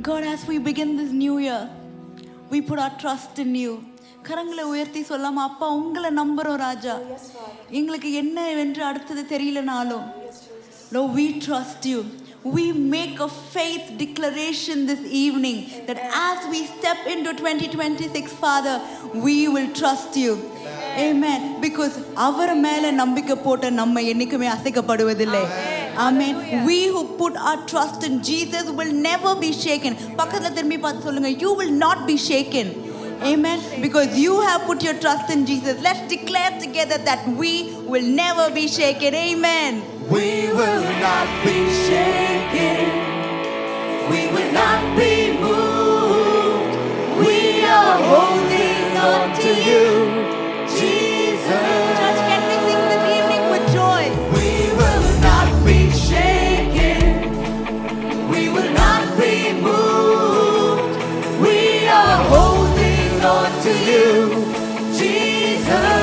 God, as we begin this new year, we put our trust in you. கரங்களை உயர்த்தி சொல்லாம, அப்பா உங்களை நம்புறோம் ராஜா. எங்களுக்கு என்ன என்று அடுத்தது தெரியலனாலும், Lord, we trust you. We make a faith declaration this evening that as we step into 2026, Father, we will trust you. Amen. Because அவர் மேல நம்பிக்கை போட்ட நம்ம என்னைக்குமே அசைக்கப்படுவதில்லை. Amen. We who put our trust in Jesus will never be shaken. பக்கத்துல திரும்பி பார்த்து சொல்லுங்க, you will not be shaken. Amen. Because you have put your trust in Jesus. Let's declare together that we will never be shaken. Amen. We will not be shaken. We will not be moved. We are holding on to you, Jesus. Church, can we sing this evening with joy? We will not be shaken. We will not be moved. We are holding on to you, Jesus.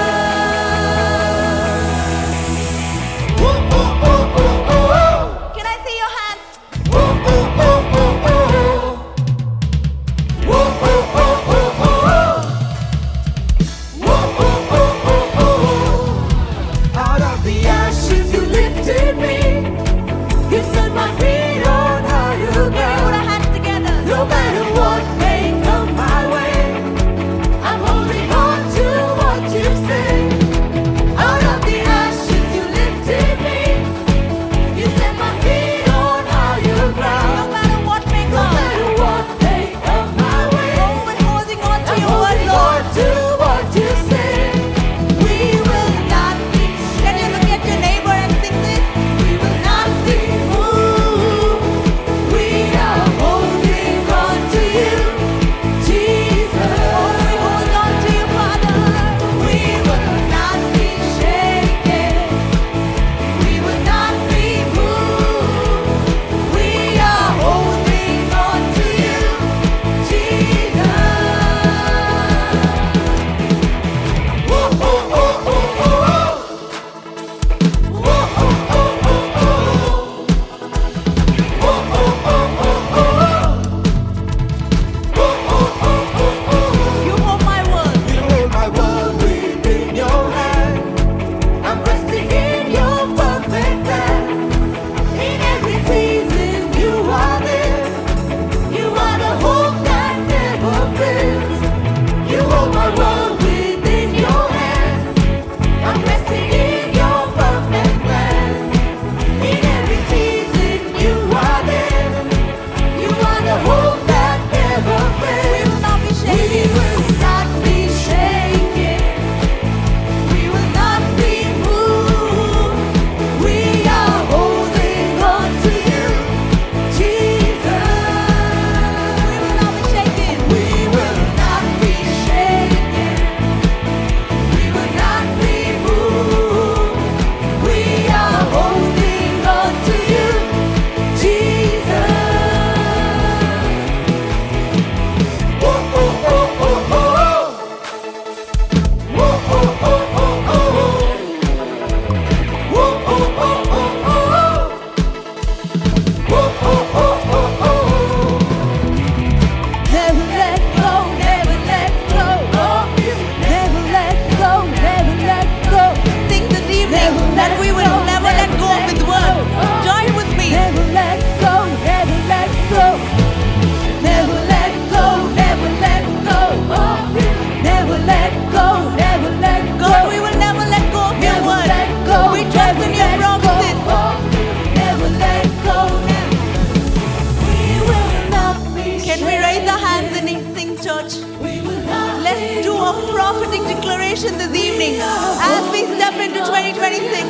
prophetic declaration this evening as we step into 2026.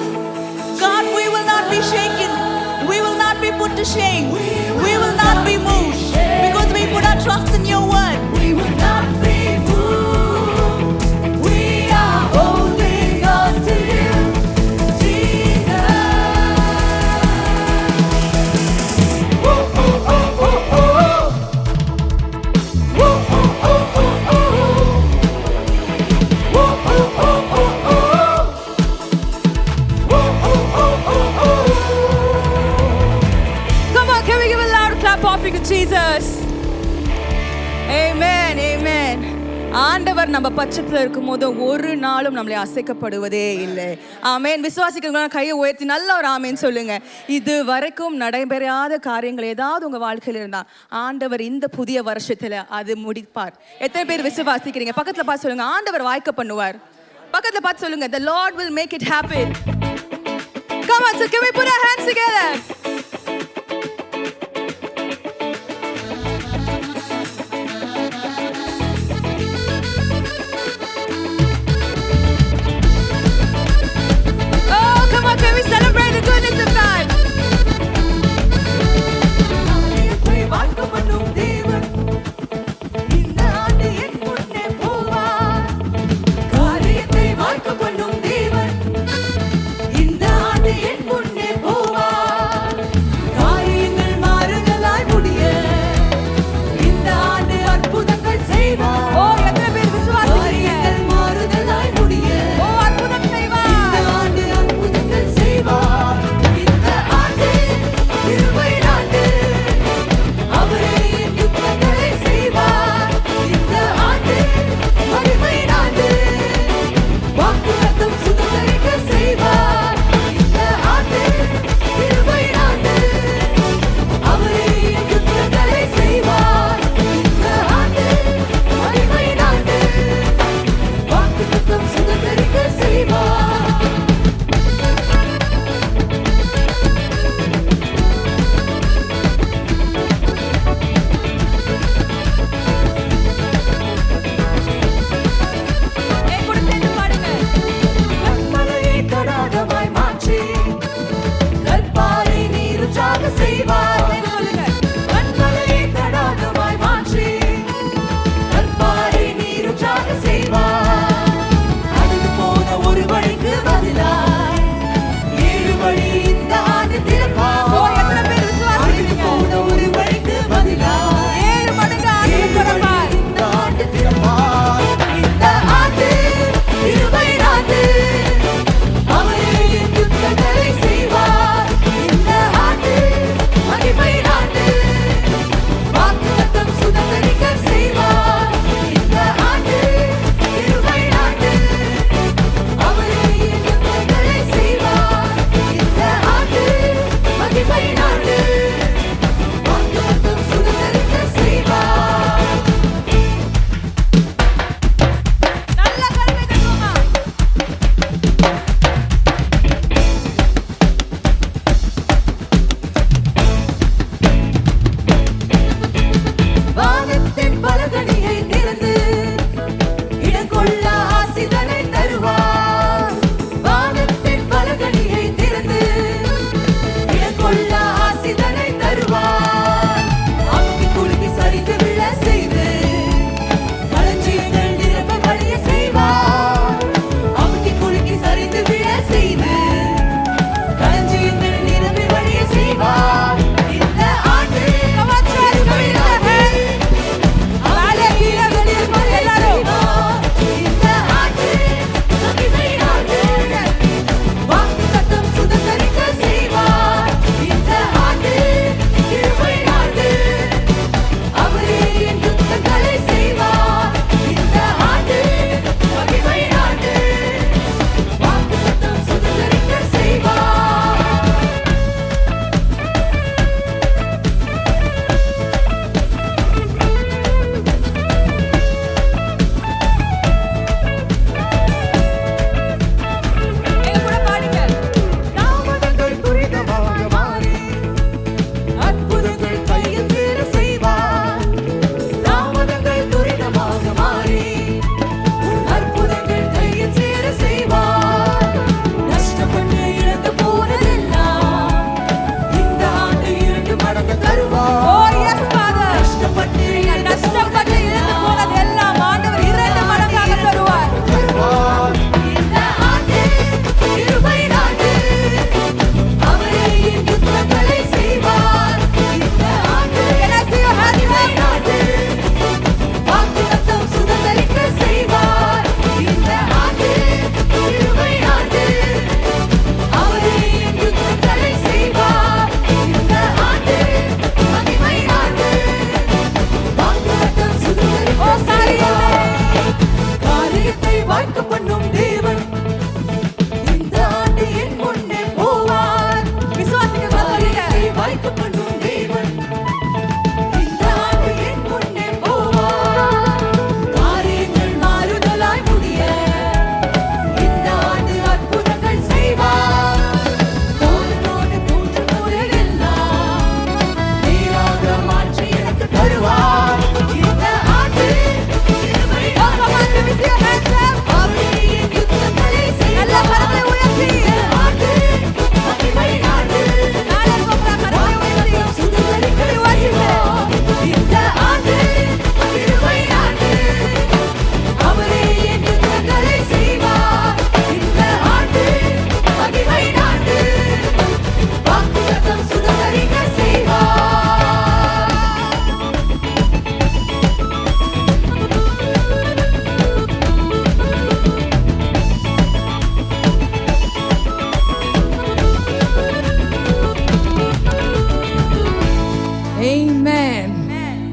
God, we will not be shaken. We will not be put to shame. We will not be moved because we put our trust in your word. We will not be moved. We are holding on to you, Jesus. Whoa, oh, oh, oh, oh. Whoa, oh, oh, oh, oh. Whoa, oh, oh, oh, oh. Whoa, oh, oh, oh, oh. Come on, can we give a loud clap offering to Jesus? ஆமென் ஆமென். ஆண்டவர் நம்ம பட்சத்தில் இருக்கும் போது ஒரு நாளும் நம்மளை அசைக்கப்படுவதே இல்லை. ஆமென். விசுவாசிக்கிறவங்க கையை உயர்த்தி நல்ல ஒரு ஆமென் சொல்லுங்க. இது வரைக்கும் நடைபெறாத காரியங்கள் ஏதாவது உங்க வாழ்க்கையில் இருந்தா ஆண்டவர் இந்த புதிய வருஷத்துல அது முடிப்பார். எத்தனை பேர் விசுவாசிக்கிறீங்க? பக்கத்துல பார்த்து சொல்லுங்க, ஆண்டவர் வாய்க்க பண்ணுவார். பக்கத்துல பார்த்து சொல்லுங்க, the Lord will make it happen. Come on, so can we put our hands together? Oh, come on, can we celebrate the goodness of God? காரியத்தை வாய்க்க பண்ணும் தேவன் இந்த ஆண்டு என் முன்னே போவார். காரியத்தை வாய்க்க பண்ணும் தேவன் இந்த ஆண்டு என் முன்னே போவார்.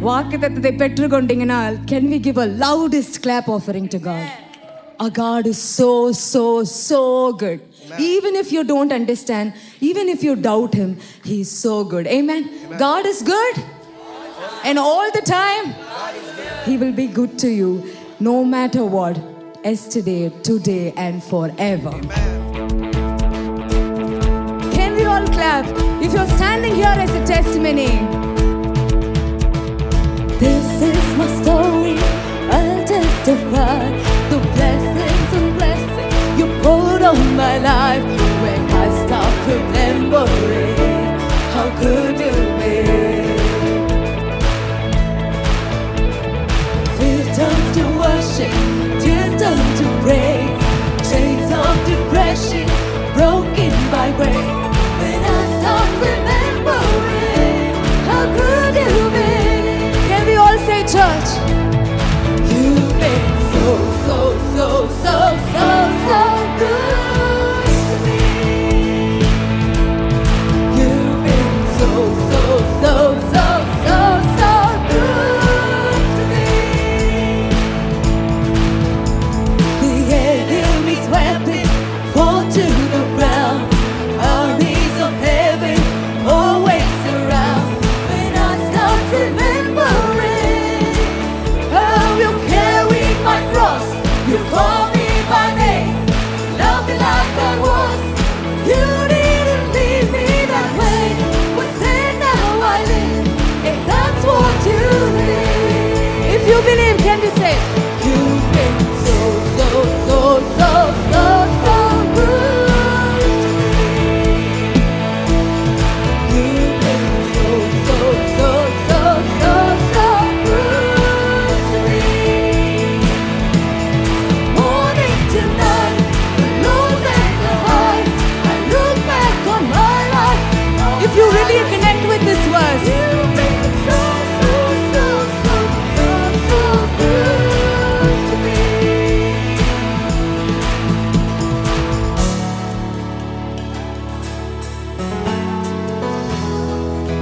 வாக்குத்தத்தத்தை பெற்றுக்கொண்டீங்கன்னா can we give a loudest clap offering to God? Our God is so so so good. Even if you don't understand, even if you doubt him, he is so good. Amen. God is good. And all the time he will be good to you no matter what, yesterday, today and forever. Can we all clap if you're standing here as a testimony? This is my story, I'll testify the blessings and blessings you poured on my life. When I start remembering how good you've been, fear turns to worship, tears turn to praise, chains of depression broken by grace. When I start remembering how good you've been, can we all say, church? You've been so, so, so, so, so, so good to me. You've been so, so, so, so, so, so good to me. The enemy's weapon fall to the ground. Armies of heaven always surround. When I start remembering how you carried my cross, you call me by name, love me like I was. You didn't leave me that way, but then now I live, and that's what you did. If you believe, can you say, you've been so, so, so, so, so, so good to me. You've been so, so, so, so, so, so good to me. Morning to night, the lows and the highs, I look back on my life. If you really connect with this verse, you've been so, so, so, so, so, so good to me.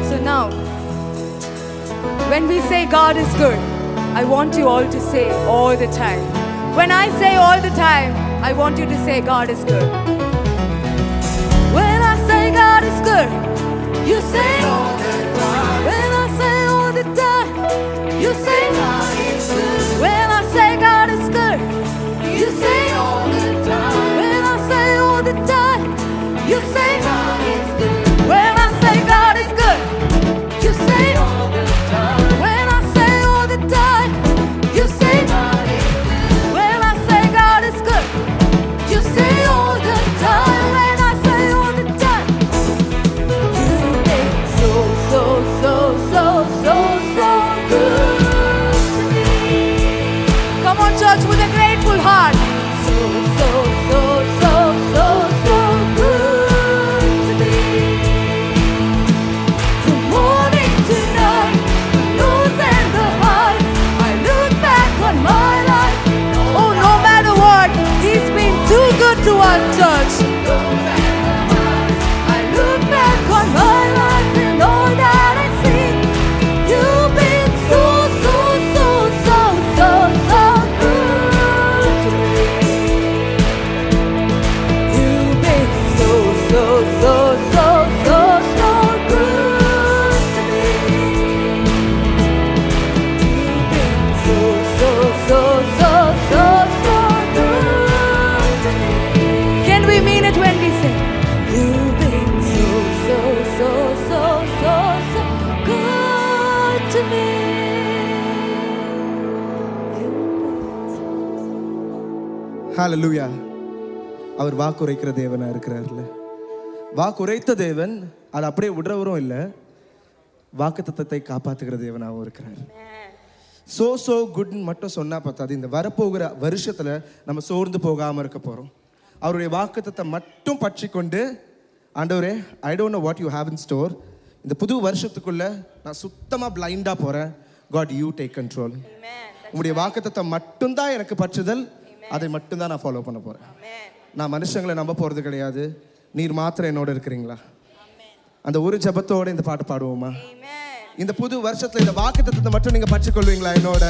So now, when we say God is good, I want you all to say all the time. When I say all the time, I want you to say God is good. When I say God is good, you say all the time. When I say all the time, you say God is good. When I say God is good, you say all the time. When I say all the time, you say God is good. When I say God is good, you say all the time. When I say all the time, you say God is good. When I say God is good, you say all the time. When I say all the time, you've been so, so, so, so, so, so good to me. Come on, church, with a grateful heart. So, so, so, so, so, so good to me. From morning to night, the lows and the highs, I look back on my life. Oh, no matter what, he's been too good to us, church. I look back on my life and all that I see. You've been so, so, so, so, so, so good to me. You've been so, so, so, so, so, so good to me. You've been so, so, so, so, so, so good to me. Can we mean it when we say, you've been so, so, so, so, so, so good to me. ஹalleluya. அவர் வாக்குரைக்கிற தேவனா இருக்கிறார்ல. வாக்குரைத்த தேவன் அதை அப்படியே விடுறவரும் இல்லை, வாக்குத்தத்தத்தை காப்பாற்றுகிற தேவனாகவும் இருக்கிறார். So குட்னு மட்டும் சொன்னா பார்த்தாது. இந்த வரப்போகிற வருஷத்துல நம்ம சோர்ந்து போகாம இருக்க போறோம். அவருடைய வாக்குத்தத்தத்தை மட்டும் பற்றி கொண்டு, ஆண்டவரே I don't know what you have in store, இந்த புது வருஷத்துக்குள்ள நான் சுத்தமா பிளைண்டா போறேன். God you take control. உங்களுடைய வாக்குத்தத்தத்தை மட்டும்தான் எனக்கு பற்றுதல், அதை மட்டும்தான் நான் ஃபாலோ பண்ண போறேன். நான் மனுஷங்களை நம்ப போறது கிடையாது. நீர் மாத்திரம் என்னோட இருக்கிறீங்களா? அந்த ஒரு ஜெபத்தோட இந்த பாட்டு பாடுவோமா? இந்த புது வருஷத்துல இந்த வாக்குத்தத்தத்தை மட்டும் நீங்க பற்றிக்கொள்வீங்களா என்னோட?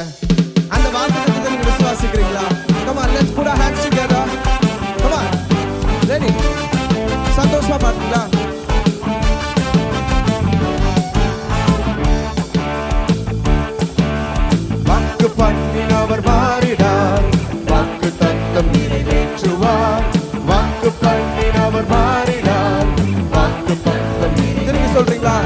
அந்த வாக்குத்தத்தத்தை நீங்க விசுவாசிக்கிறீங்களா? Come on, let's put our hands together. Come on. Ready? சந்தோஷமா பாத்தீங்களா? வாக்கு பண்ணினவர் மாறினார், வாக்கு தத்தம் நிறைவேற்றுவார். வாக்கு பண்ணினவர் மாறினார், வாக்கு தத்தம். திரும்பி சொல்றீங்களா?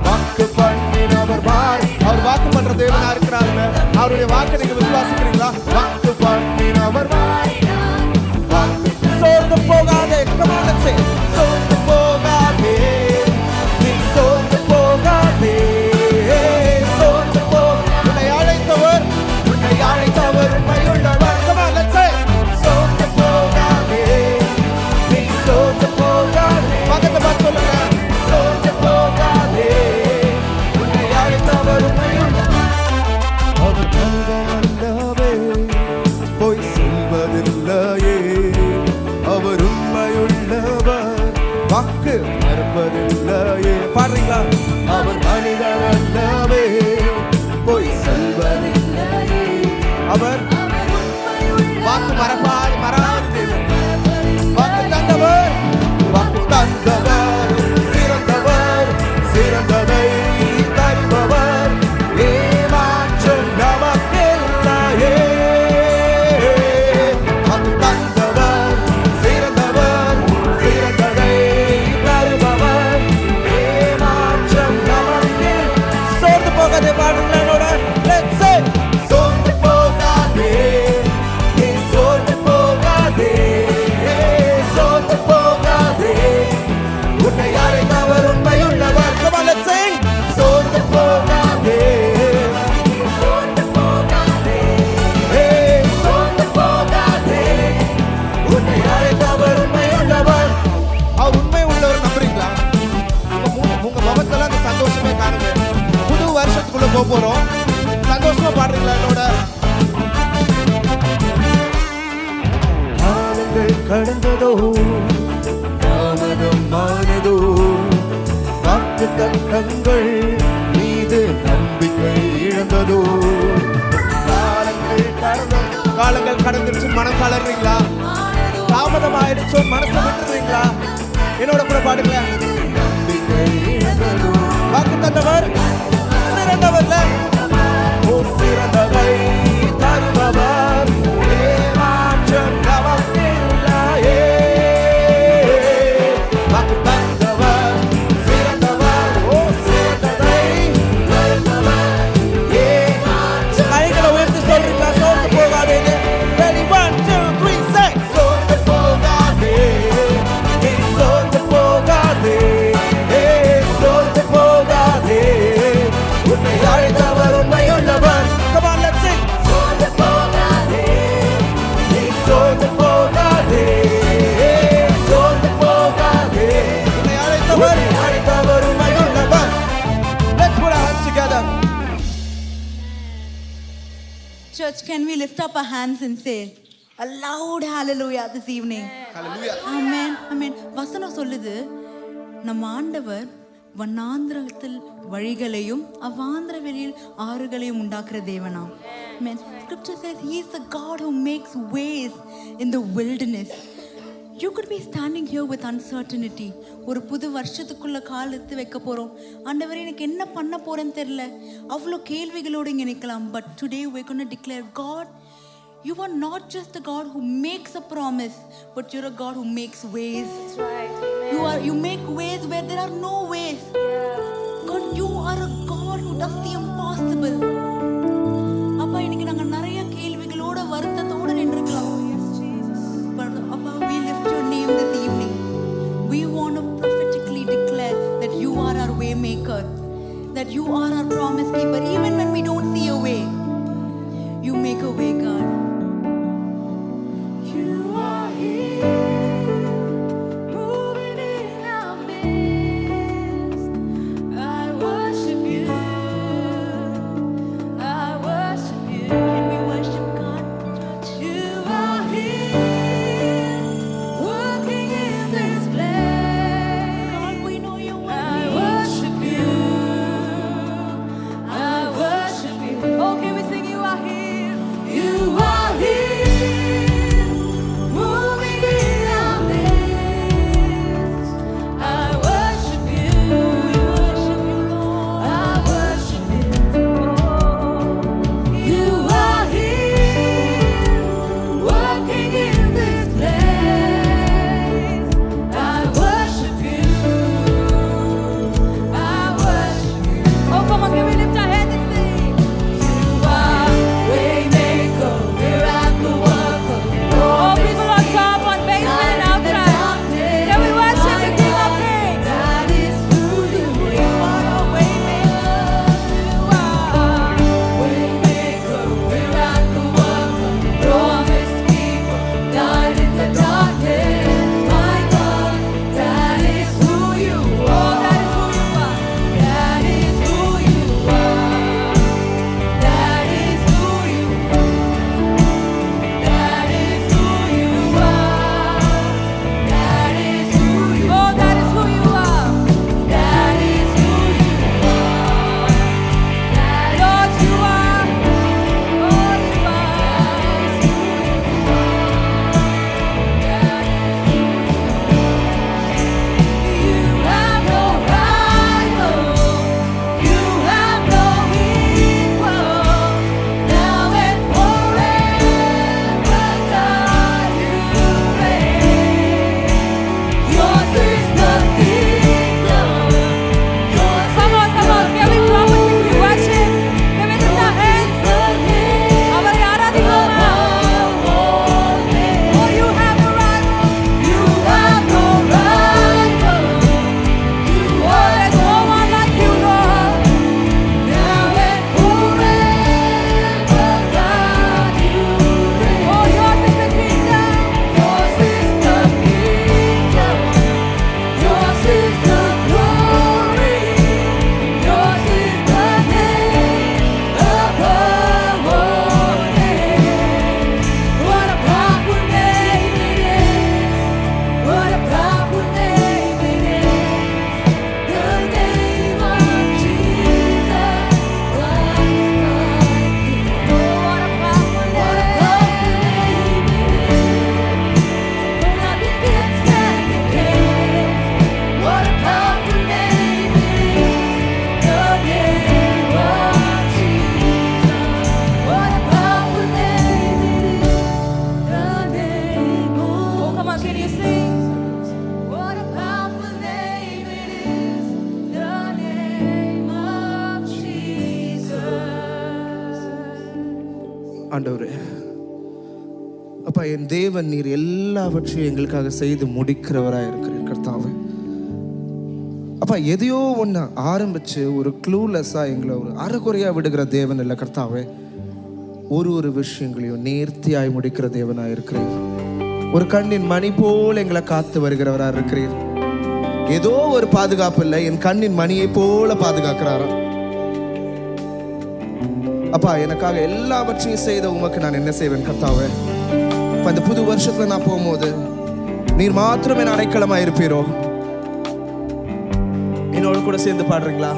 வாக்கு பண்ணினவர் மாறி, அவர் வாக்கு பண்ற தேவனா இருக்கிறாங்க. அவருடைய வாக்கை நீங்க விசுவாசிக்கிறீங்களா? வாக்கு பண்ணினவர் மாறினார், வாக்கு. சோர்ந்து போகாதே, come on let's say. சோர்ந்து போகாதே, நீ சோர்ந்து போகாதே. சோர்ந்து போ, உன்னை அழைத்தவர் உண்மையுள்ளவர். Come on let's say. சோர்ந்து போகாதே, நீ சோர்ந்து போகாதே. பக்கத்துல பார்த்து சொல்லுங்க. சோர்ந்து போகாதே, உன்னை அழைத்தவர் உண்மையுள்ளவர். அவர் நல்லவே போய் சொல்வதில்லையே, அவர் உண்மையுள்ளவர், வாக்கு மறுப்பதில்லையே. பாடுறீங்களா? அவர் மனிதர் அல்லவே, போய் சொல்வதில்லையே. அவர் வாக்கு மறப்பாது மறாது. வாக்கு தந்தவர், வாக்கு தந்தவர், சிறந்தவர், சிறந்ததை தருபவர். ஏமாற்றம் நமக்கில்லையே. வாக்கு தந்தவர், சிறந்தவர், சிறந்ததை தருபவர். ஏமாற்றம் நமக்கில். சோர்ந்து போகாதே, பாடுங்களா என்னோட? Let's say. சோர்ந்து போகாதே, நீ சோர்ந்து போகாதே. சோர்ந்து போகாதே, உன்னை அழைத்தவர் உண்மையுள்ளவர். Come on, let's sing. சோர்ந்து போகாதே, நீ சோர்ந்து போகாதே. சோர்ந்து போகாதே, உன்னை அழைத்தவர் உண்மையுள்ளவர். அவர் உண்மை உள்ளவர். நம்புறீங்களா? உங்க முகத்துல அந்த சந்தோஷமே காணுங்க. புது வருஷத்துக்குள்ள போக போறோம். சந்தோஷமா பாடுறீங்களா என்னோட? காலங்கள் கடந்ததோ, தாமதம் ஆனதோ, வாக்கு தத்தங்கள் மீது நம்பிக்கை இழந்ததோ. காலங்கள் கடந்துருச்சு, மனம் கலர்றீங்களா? தாமதம் ஆயிடுச்சோ, மனசை விட்டுறீங்களா? என்னோட கூட பாடுங்களேன். நம்பிக்கை இழந்ததோ, வாக்கு தந்தவர் சிறந்தவர்ல, ஓ சிறந்தவை தருபவர். ஏமாற்றம் நமக்கில்லையே. வாக்கு தந்தவர் சிறந்தவர், ஓ சிறந்ததை தருபவர். ஏமாற்றம். கைகளை உயர்த்தி சொல்றீங்களா? சோர்ந்து போகாதீங்க. Ready, 1 2 3 say. சோர்ந்து போகாதே, நீ சோர்ந்து போகாதே. சோர்ந்து போகாதே, உன்னை அழைத்தவர் உண்மையுள்ளவர். Come on, let's sing. சோர்ந்து போகாதே, நீ சோர்ந்து போகாதே. சோர்ந்து போகாதே, உன்னை அழைத்தவர் உண்மையுள்ளவர். Let's put our hands together. Church, can we lift up our hands and say a loud hallelujah this evening? Hallelujah. Amen. Amen. வசனம் சொல்லுது, நம்ம ஆண்டவர் வண்ணாந்திரத்தில் வழிகளையும் அவாந்திர வெளியில் ஆறுகளையும் உண்டாக்குற தேவனாம். Amen. Scripture says he is the God who makes ways in the wilderness. You could be standing here with uncertainty. ஒரு புது வருஷத்துக்குள்ள கால் எடுத்து வைக்க போறோம். ஆண்டவரே, எனக்கு என்ன பண்ண போறேன்னு தெரியல. அவ்வளோ கேள்விகளோடு இங்கே நிற்கலாம். But today we're going to declare, God, you are not just a God who makes a promise, but you're a God who makes ways. That's right. You make ways where there are no ways. God, you are a God who does the impossible. அப்பா, இன்னைக்கு நாங்க நிறைய கேள்விகளோட வருத்தத்தோட நின்றுக்கலாம். But அப்பா, we lift your name this evening. We want to prophetically declare that you are our way maker, that you are our promise keeper. Even when we don't see a way, you make a way, God. You are here, moving in our midst. I worship you. ஆண்டவரே, அப்பா என் தேவன், நீர் எல்லாவற்றையும் எங்களுக்காக செய்து முடிக்கிறவராக இருக்கிறீர் கர்த்தாவே. அப்பா எதையோ ஒன்று ஆரம்பிச்சு ஒரு க்ளூலெஸ்ஸாக எங்களை ஒரு அறகுறையாக விடுகிற தேவன் இல்லை கர்த்தாவே. ஒரு விஷயங்களையும் நேர்த்தியாய் முடிக்கிற தேவனாக இருக்கிறீர். ஒரு கண்ணின் மணி போல் எங்களை காத்து வருகிறவராக இருக்கிறீர். ஏதோ ஒரு பாதுகாப்பு இல்லை, என் கண்ணின் மணியை போல பாதுகாக்கிறாரா. அப்பா எனக்காக எல்லாவற்றையும் செய்த உமக்கு நான் என்ன செய்வேன் கர்த்தாவே. இந்த புது வருஷத்துல நான் போகும்போது நீர் மாத்திரமே அடைக்கலமா இருப்பீரோ. என்னோட கூட சேர்ந்து பாடுறீங்களா?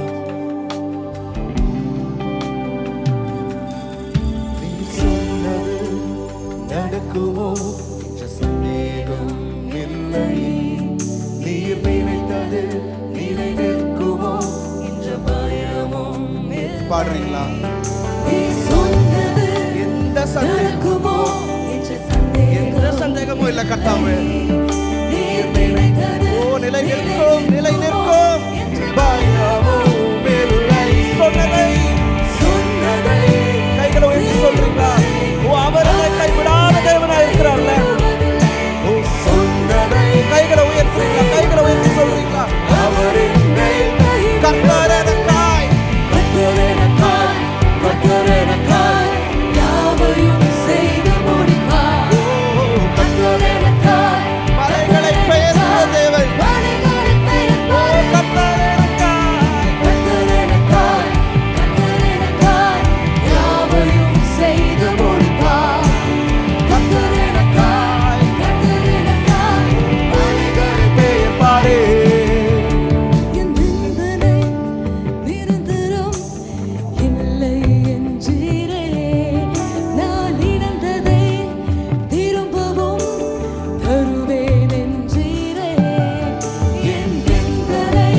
நடக்குமோ சந்தேகம் இல்லை, நீர் நினைத்தது நினைக்குமோ என்ற பயமும். பாடுறீங்களா? எந்த சந்தேகமோ இல்ல கர்த்தாவே. ஓ நிலை நிற்கும், நிலை நிற்கும். பயமும் இல்லை, சொன்னதை கைகளை உயர்த்தி சொல்றீங்களா? ஓ அவர் என்னை கைவிடாத தேவனா இருக்கிறார்ல. ஓ சொன்னதை கைகளை உயர்த்துறீங்களா? கைகளை உயர்த்தி சொல்றீங்களா? அவர் என்னை கர்த்தர் எனக்காய், கர்த்தர் எனக்காய், கர்த்தர் எனக்காய் யாவையும் செய்து முடிப்பார். கர்த்தர் எனக்காய் மலைகளை பெயர்க்கிற தேவன். ஓ கர்த்தர் எனக்காய், கர்த்தர் எனக்காய், கர்த்தர் எனக்காய் யாவையும் செய்து முடிப்பார். கர்த்தர் எனக்காய், கர்த்தர் எனக்காய் மலைகளை பெயர்ப்பாரே. என் நிந்தனை நிரந்தரம் இல்லை என்றீரே. நான் இழந்ததை திரும்பவும் தருவேன் என்றீரே. என் நிந்தனை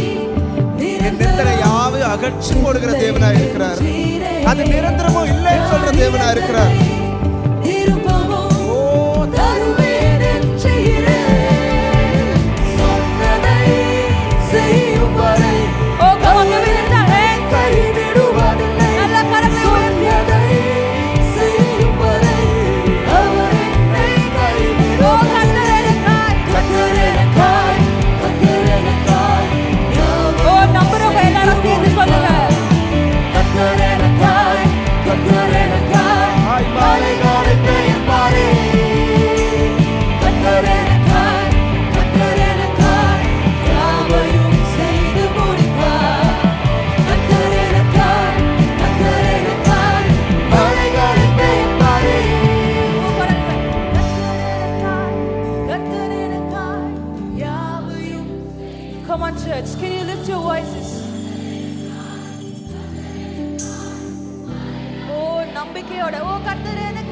என் நிந்தனையாவது அகற்றி போடுகிற தேவனாய் இருக்கிறார். அது நிரந்தரமும் இல்லைன்னு சொல்ற தேவனாய் இருக்கிறார். திரும்பவும் தருவேன் என்றீரே. சொன்னதை செய்யும் வரை கைவிடுவதில்லை. சொன்னதை செய்யும் வரை அவர் என்னை கைவிடுவதில்லை. கர்த்தர் எனக்காய், கர்த்தர் எனக்காய் கர்த்தர் எனக்காய், கர்த்தர் எனக்காய் மலைகளை பெயர்ப்பாரே. கர்த்தர் எனக்காய், கர்த்தர் எனக்காய் யாவையும் செய்து முடிப்பார். கர்த்தர் எனக்காய், கர்த்தர் எனக்காய் மலைகளை பெயர்ப்பாரே. கர்த்தர் எனக்காய் யாவையும். Come on church, can you lift your voices? ஓ நம்பிக்கையோட, ஓ கர்த்தர் எனக்கு